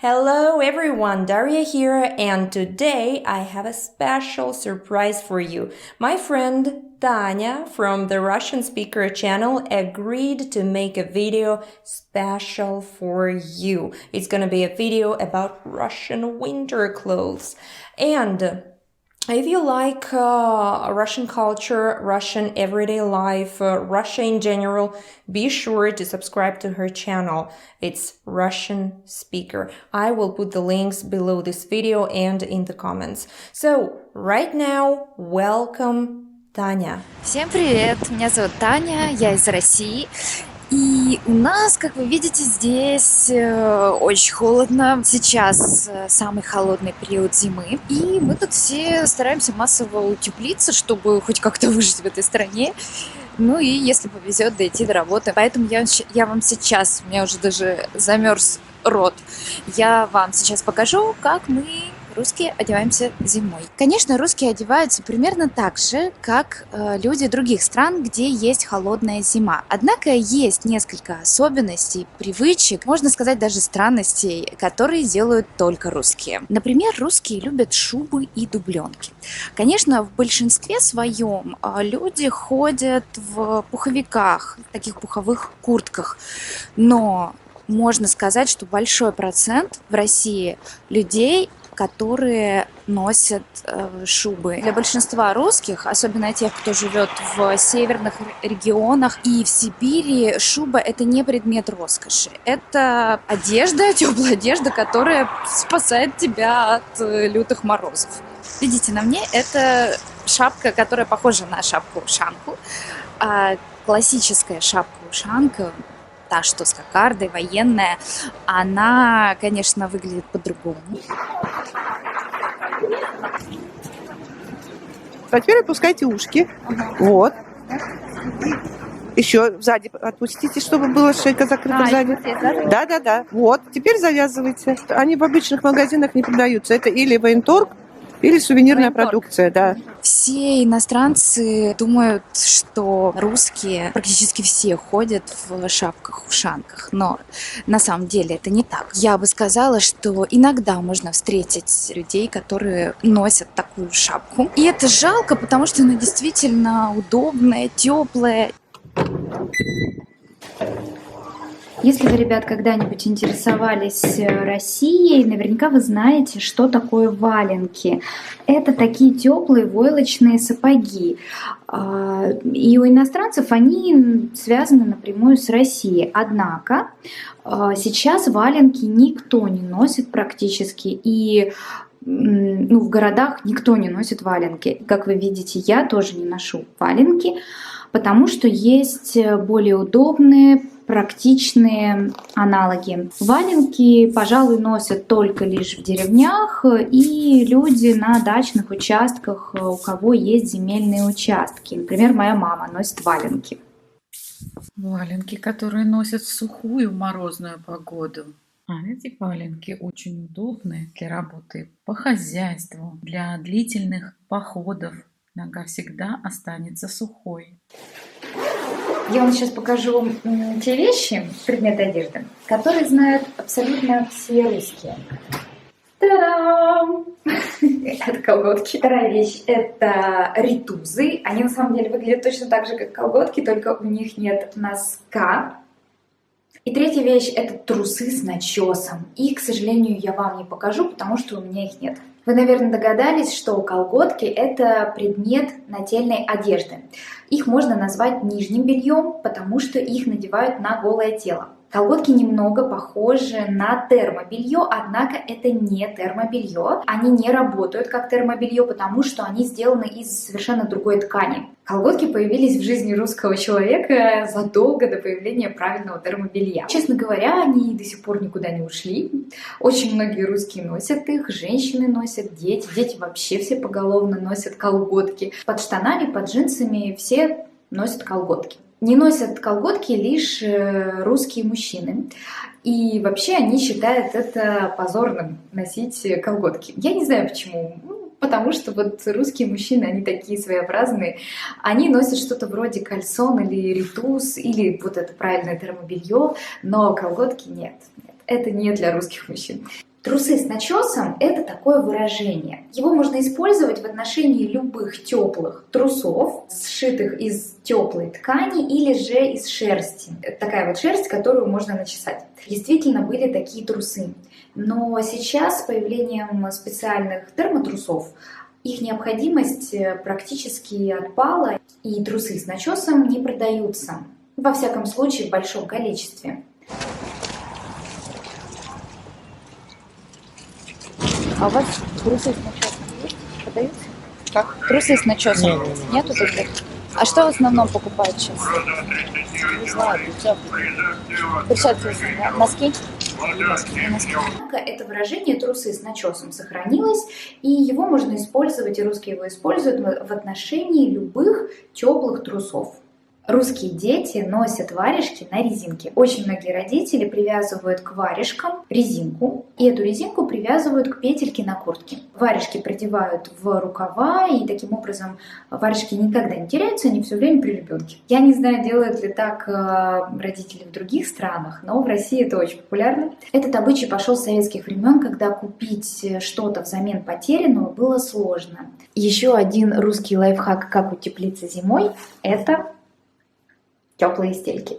Hello everyone, Daria here, and today I have a special surprise for you. My friend Tanya from the Russian Speaker channel agreed to make a video special for you. It's gonna be a video about Russian winter clothes. And if you like Russian culture, Russian everyday life, Russia in general, be sure to subscribe to her channel. It's Russian Speaker. I will put the links below this video and in the comments. So, right now, welcome, Таня. Всем привет! Меня зовут Таня, я из России. И у нас, как вы видите, здесь очень холодно. Сейчас самый холодный период зимы. И мы тут все стараемся массово утеплиться, чтобы хоть как-то выжить в этой стране. Ну и, если повезет, дойти до работы. Поэтому я вам сейчас, у меня уже даже замерз рот, я вам сейчас покажу, как мы, русские, одеваемся зимой. Конечно, русские одеваются примерно так же, как люди других стран, где есть холодная зима. Однако есть несколько особенностей, привычек, можно сказать даже странностей, которые делают только русские. Например, русские любят шубы и дубленки. Конечно, в большинстве своем люди ходят в пуховиках, в таких пуховых куртках, но можно сказать, что большой процент в России людей, которые носят шубы. Для большинства русских, особенно тех, кто живет в северных регионах и в Сибири, шуба – это не предмет роскоши. Это одежда, теплая одежда, которая спасает тебя от лютых морозов. Видите, на мне это шапка, которая похожа на шапку-ушанку. Классическая шапка-ушанка, та, что с кокардой, военная, она, конечно, выглядит по-другому. А теперь опускайте ушки. Вот. Еще сзади отпустите, чтобы была шейка закрыта сзади. Да. Вот. Теперь завязывайте. Они в обычных магазинах не продаются. Это или военторг, или сувенирная продукция, да. Все иностранцы думают, что русские практически все ходят в шапках-ушанках, но на самом деле это не так. Я бы сказала, что иногда можно встретить людей, которые носят такую шапку. И это жалко, потому что она действительно удобная, теплая. Если вы, ребят, когда-нибудь интересовались Россией, наверняка вы знаете, что такое валенки. Это такие теплые войлочные сапоги. И у иностранцев они связаны напрямую с Россией. Однако сейчас валенки никто не носит практически. И в городах никто не носит валенки. Как вы видите, я тоже не ношу валенки, потому что есть более удобные, практичные аналоги. Валенки, пожалуй, носят только лишь в деревнях и люди на дачных участках, у кого есть земельные участки. Например, моя мама носит валенки. Валенки, которые носят в сухую морозную погоду. Эти валенки очень удобны для работы по хозяйству, для длительных походов. Нога всегда останется сухой. Я вам сейчас покажу те вещи, предметы одежды, которые знают абсолютно все русские. Та-дам! Это колготки. Вторая вещь – это ритузы. Они на самом деле выглядят точно так же, как колготки, только у них нет носка. И третья вещь – это трусы с начесом. И, к сожалению, я вам не покажу, потому что у меня их нет. Вы, наверное, догадались, что колготки – это предмет нательной одежды. Их можно назвать нижним бельем, потому что их надевают на голое тело. Колготки немного похожи на термобелье, однако это не термобелье. Они не работают как термобелье, потому что они сделаны из совершенно другой ткани. Колготки появились в жизни русского человека задолго до появления правильного термобелья. Честно говоря, они до сих пор никуда не ушли. Очень многие русские носят их, женщины носят, дети вообще все поголовно носят колготки. Под штанами, под джинсами все носят колготки. Не носят колготки лишь русские мужчины. И вообще они считают это позорным носить колготки. Я не знаю почему. Потому что вот русские мужчины, они такие своеобразные. Они носят что-то вроде кальсон или ритус, или вот это правильное термобелье, но колготки нет. Это не для русских мужчин. Трусы с начесом – это такое выражение. Его можно использовать в отношении любых теплых трусов, сшитых из теплой ткани или же из шерсти. Это такая вот шерсть, которую можно начесать. Действительно были такие трусы. Но сейчас с появлением специальных термотрусов их необходимость практически отпала, и трусы с начесом не продаются. Во всяком случае, в большом количестве. А у вас трусы с начесом есть? Продаются? Как? Трусы с начесом? Нету таких? А что в основном покупают сейчас? Не знаю, Перчатки, да? Носки? Однако это выражение «трусы с начесом» сохранилось, и его можно использовать, и русские его используют в отношении любых теплых трусов. Русские дети носят варежки на резинке. Очень многие родители привязывают к варежкам резинку, и эту резинку привязывают к петельке на куртке. Варежки продевают в рукава, и таким образом варежки никогда не теряются, они все время при ребенке. Я не знаю, делают ли так родители в других странах, но в России это очень популярно. Этот обычай пошел с советских времен, когда купить что-то взамен потерянного было сложно. Еще один русский лайфхак, как утеплиться зимой, это теплые стельки.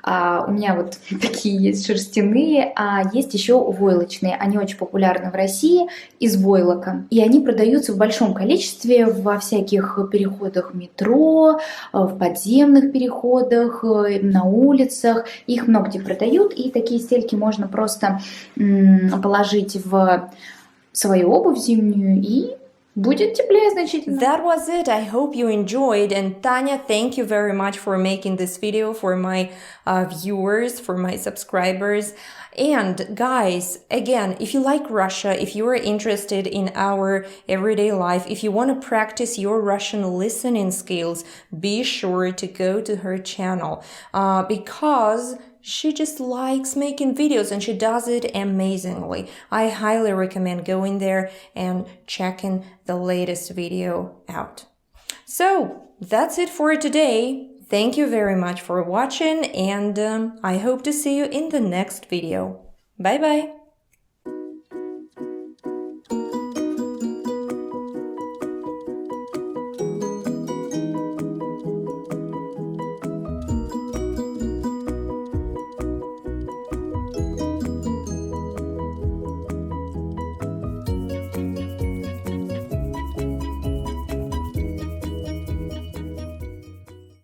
У меня вот такие есть шерстяные, а есть еще войлочные. Они очень популярны в России из войлока. И они продаются в большом количестве во всяких переходах метро, в подземных переходах, на улицах. Их много где продают, и такие стельки можно просто положить в свою обувь зимнюю и будет теплее значительно. That was it. I hope you enjoyed. And Tanya, thank you very much for making this video for my viewers, for my subscribers. And guys, again, if you like Russia, if you are interested in our everyday life, if you want to practice your Russian listening skills, be sure to go to her channel because she just likes making videos and she does it amazingly. I highly recommend going there and checking the latest video out. So that's it for today. Thank you very much for watching and I hope to see you in the next video. Bye bye.